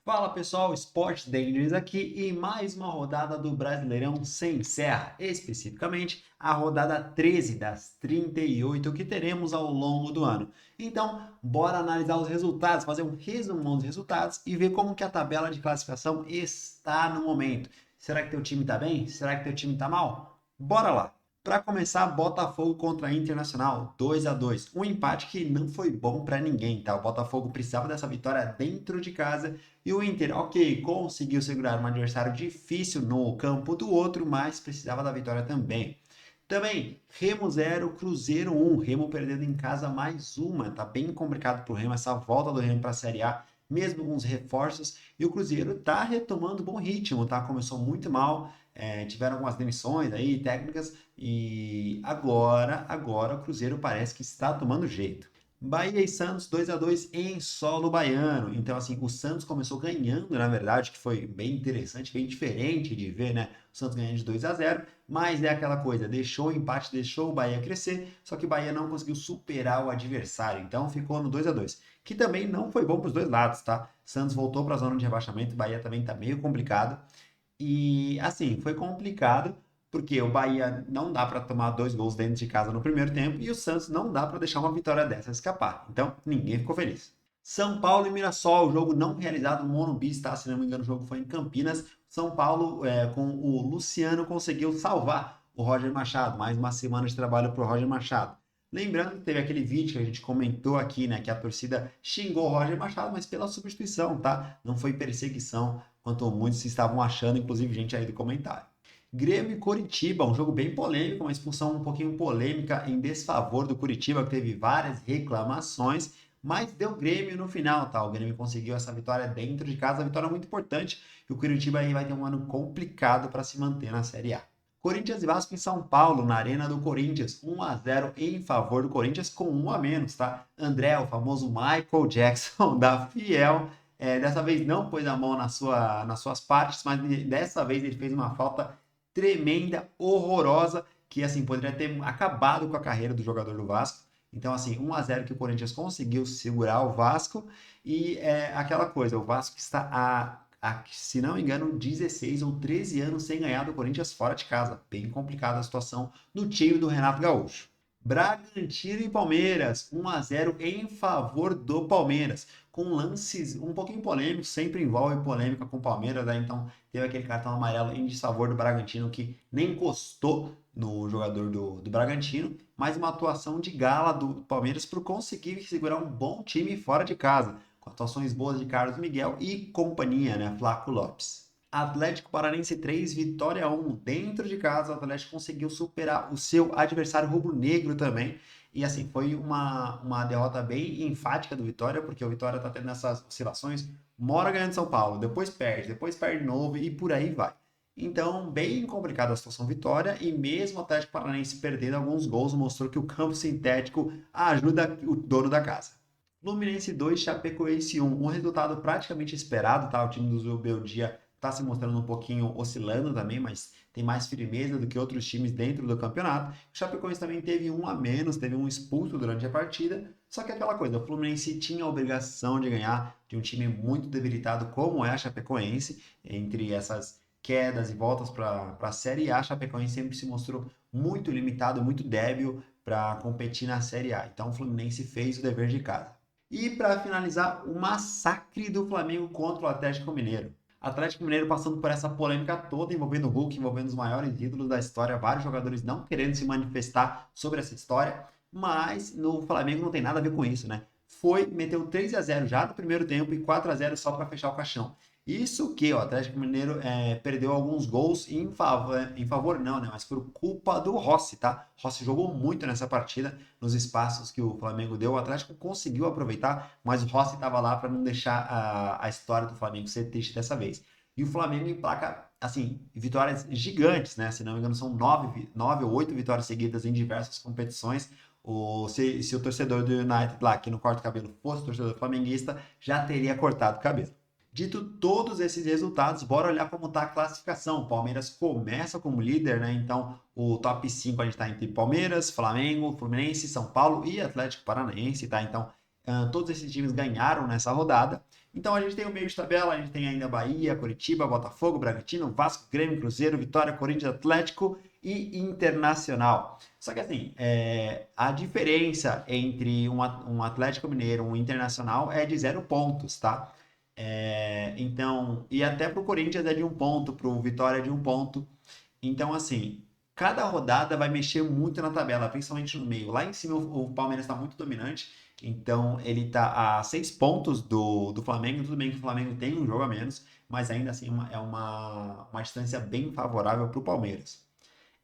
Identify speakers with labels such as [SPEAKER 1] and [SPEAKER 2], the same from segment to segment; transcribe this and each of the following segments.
[SPEAKER 1] Fala pessoal, Sport Dangerous aqui e mais uma rodada do Brasileirão se encerra, especificamente a rodada 13 das 38 que teremos ao longo do ano. Então, bora analisar os resultados, fazer um resumão dos resultados e ver como que a tabela de classificação está no momento. Será que teu time está bem? Será que teu time está mal? Bora lá! Para começar, Botafogo contra Internacional, 2-2. Um empate que não foi bom para ninguém, tá? O Botafogo precisava dessa vitória dentro de casa e o Inter, ok, conseguiu segurar um adversário difícil no campo do outro, mas precisava da vitória também. Também, Remo 0, Cruzeiro 1. Remo perdendo em casa mais uma. Tá bem complicado pro Remo essa volta do Remo para a Série A, mesmo com os reforços. E o Cruzeiro tá retomando bom ritmo, tá? Começou muito mal, tiveram algumas demissões aí, técnicas, e agora o Cruzeiro parece que está tomando jeito. Bahia e Santos 2-2 em solo baiano. Então, assim, o Santos começou ganhando, na verdade, que foi bem interessante, bem diferente de ver, né? O Santos ganhando de 2-0, mas é aquela coisa, deixou o empate, deixou o Bahia crescer, só que o Bahia não conseguiu superar o adversário, então ficou no 2-2, que também não foi bom para os dois lados, tá? Santos voltou para a zona de rebaixamento, o Bahia também tá meio complicado. E assim, foi complicado, porque o Bahia não dá para tomar dois gols dentro de casa no primeiro tempo e o Santos não dá para deixar uma vitória dessa escapar. Então, ninguém ficou feliz. São Paulo e Mirassol, o jogo não realizado no Morumbi, tá? Se não me engano, o jogo foi em Campinas. São Paulo, com o Luciano, conseguiu salvar o Roger Machado. Mais uma semana de trabalho para o Roger Machado. Lembrando que teve aquele vídeo que a gente comentou aqui, né? Que a torcida xingou o Roger Machado, mas pela substituição, tá? Não foi perseguição, quanto muitos estavam achando, inclusive gente aí do comentário. Grêmio e Coritiba, um jogo bem polêmico, uma expulsão um pouquinho polêmica em desfavor do Coritiba, que teve várias reclamações, mas deu Grêmio no final, tá? O Grêmio conseguiu essa vitória dentro de casa, vitória muito importante, e o Coritiba aí vai ter um ano complicado para se manter na Série A. Corinthians e Vasco em São Paulo, na Arena do Corinthians, 1-0 em favor do Corinthians, com um a menos, tá? André, o famoso Michael Jackson da Fiel, dessa vez não pôs a mão nas suas partes, mas dessa vez ele fez uma falta tremenda, horrorosa, que assim poderia ter acabado com a carreira do jogador do Vasco. Então, assim, 1-0 que o Corinthians conseguiu segurar o Vasco e aquela coisa, o Vasco está se não me engano, 16 ou 13 anos sem ganhar do Corinthians fora de casa. Bem complicada a situação do time do Renato Gaúcho. Bragantino e Palmeiras, 1-0 em favor do Palmeiras, com lances um pouquinho polêmicos, sempre envolve polêmica com o Palmeiras, né? Então teve aquele cartão amarelo em desfavor do Bragantino que nem encostou no jogador do Bragantino, mas uma atuação de gala do Palmeiras por conseguir segurar um bom time fora de casa, com atuações boas de Carlos Miguel e companhia, né? Flaco Lopes. Atlético Paranaense 3, Vitória 1. Dentro de casa, o Atlético conseguiu superar o seu adversário rubro-negro também. E assim, foi uma derrota bem enfática do Vitória, porque o Vitória tá tendo essas oscilações. Mora ganhando São Paulo, depois perde de novo e por aí vai. Então, bem complicada a situação Vitória, e mesmo o Atlético Paranaense perdendo alguns gols, mostrou que o campo sintético ajuda o dono da casa. Fluminense 2, Chapecoense 1. Um resultado praticamente esperado, tá? O time do Zubeldia está se mostrando um pouquinho oscilando também, mas tem mais firmeza do que outros times dentro do campeonato. O Chapecoense também teve um a menos, teve um expulso durante a partida. Só que aquela coisa, o Fluminense tinha a obrigação de ganhar de um time muito debilitado como é a Chapecoense. Entre essas quedas e voltas para a Série A, a Chapecoense sempre se mostrou muito limitado, muito débil para competir na Série A. Então o Fluminense fez o dever de casa. E para finalizar, o massacre do Flamengo contra o Atlético Mineiro. Atlético Mineiro passando por essa polêmica toda envolvendo o Hulk, envolvendo os maiores ídolos da história, vários jogadores não querendo se manifestar sobre essa história, mas no Flamengo não tem nada a ver com isso, né? Meteu 3-0 já no primeiro tempo e 4-0 só para fechar o caixão. Isso que o Atlético Mineiro perdeu alguns gols em favor não, né? Mas por culpa do Rossi, tá? Rossi jogou muito nessa partida, nos espaços que o Flamengo deu. O Atlético conseguiu aproveitar, mas o Rossi estava lá para não deixar a história do Flamengo ser triste dessa vez. E o Flamengo emplaca, assim, vitórias gigantes, né? Se não me engano, são 9 ou 8 vitórias seguidas em diversas competições. Se o torcedor do United lá, que não corta o cabelo, fosse torcedor flamenguista, já teria cortado o cabelo. Dito todos esses resultados, bora olhar como está a classificação. O Palmeiras começa como líder, né? Então, o top 5 a gente está entre Palmeiras, Flamengo, Fluminense, São Paulo e Atlético Paranaense, tá? Então, Todos esses times ganharam nessa rodada. Então a gente tem o meio de tabela, a gente tem ainda Bahia, Coritiba, Botafogo, Bragantino, Vasco, Grêmio, Cruzeiro, Vitória, Corinthians, Atlético e Internacional. Só que assim, a diferença entre um Atlético Mineiro e um Internacional é de 0 pontos, tá? Então, e até pro Corinthians é de 1 ponto, pro Vitória é de 1 ponto. Então, assim, cada rodada vai mexer muito na tabela, principalmente no meio. Lá em cima o Palmeiras está muito dominante, então ele está a 6 pontos do Flamengo. Tudo bem que o Flamengo tem um jogo a menos, mas ainda assim é uma distância bem favorável para o Palmeiras.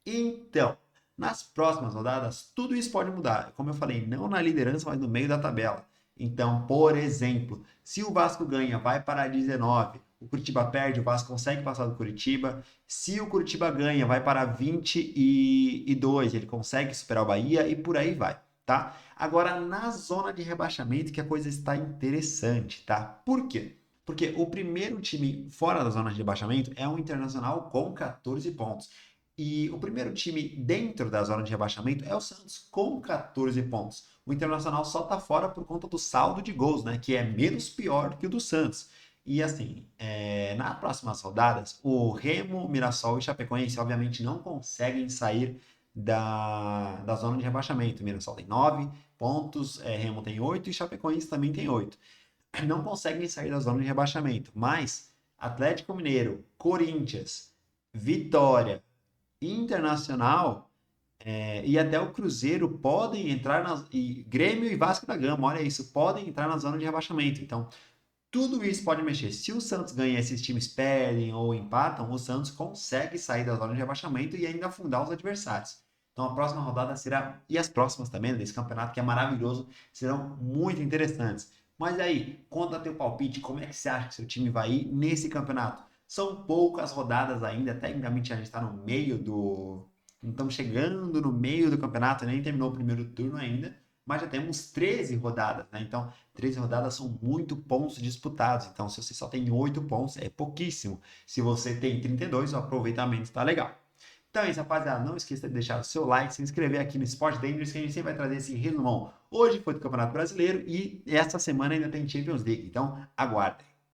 [SPEAKER 1] Então, nas próximas rodadas, tudo isso pode mudar. Como eu falei, não na liderança, mas no meio da tabela. Então, por exemplo, se o Vasco ganha, vai para 19. O Curitiba perde, o Vasco consegue passar do Curitiba. Se o Curitiba ganha, vai para 22. Ele consegue superar o Bahia e por aí vai, tá? Agora, na zona de rebaixamento, que a coisa está interessante, tá? Por quê? Porque o primeiro time fora da zona de rebaixamento é o Internacional com 14 pontos. E o primeiro time dentro da zona de rebaixamento é o Santos, com 14 pontos. O Internacional só está fora por conta do saldo de gols, né? Que é menos pior que o do Santos. E assim, nas próximas rodadas, o Remo, Mirassol e Chapecoense, obviamente, não conseguem sair da zona de rebaixamento. O Mirassol tem 9 pontos, Remo tem 8 e Chapecoense também tem 8. Não conseguem sair da zona de rebaixamento. Mas Atlético Mineiro, Corinthians, Vitória, Internacional e até o Cruzeiro podem entrar e Grêmio e Vasco da Gama, olha isso, podem entrar na zona de rebaixamento. Então, tudo isso pode mexer. Se o Santos ganha, esses times perdem ou empatam, o Santos consegue sair da zona de rebaixamento e ainda afundar os adversários. Então a próxima rodada será, e as próximas também desse campeonato que é maravilhoso, serão muito interessantes. Mas aí, conta teu palpite, como é que você acha que seu time vai ir nesse campeonato? São poucas rodadas ainda, tecnicamente a gente está no meio do. Estamos chegando no meio do campeonato, nem terminou o primeiro turno ainda, mas já temos 13 rodadas, né? Então, 13 rodadas são muito pontos disputados. Então, se você só tem 8 pontos, é pouquíssimo. Se você tem 32, o aproveitamento está legal. Então é isso, rapaziada. Não esqueça de deixar o seu like, se inscrever aqui no Sport Dangerous, que a gente sempre vai trazer esse resumão. Hoje foi do Campeonato Brasileiro e essa semana ainda tem Champions League. Então, aguardem.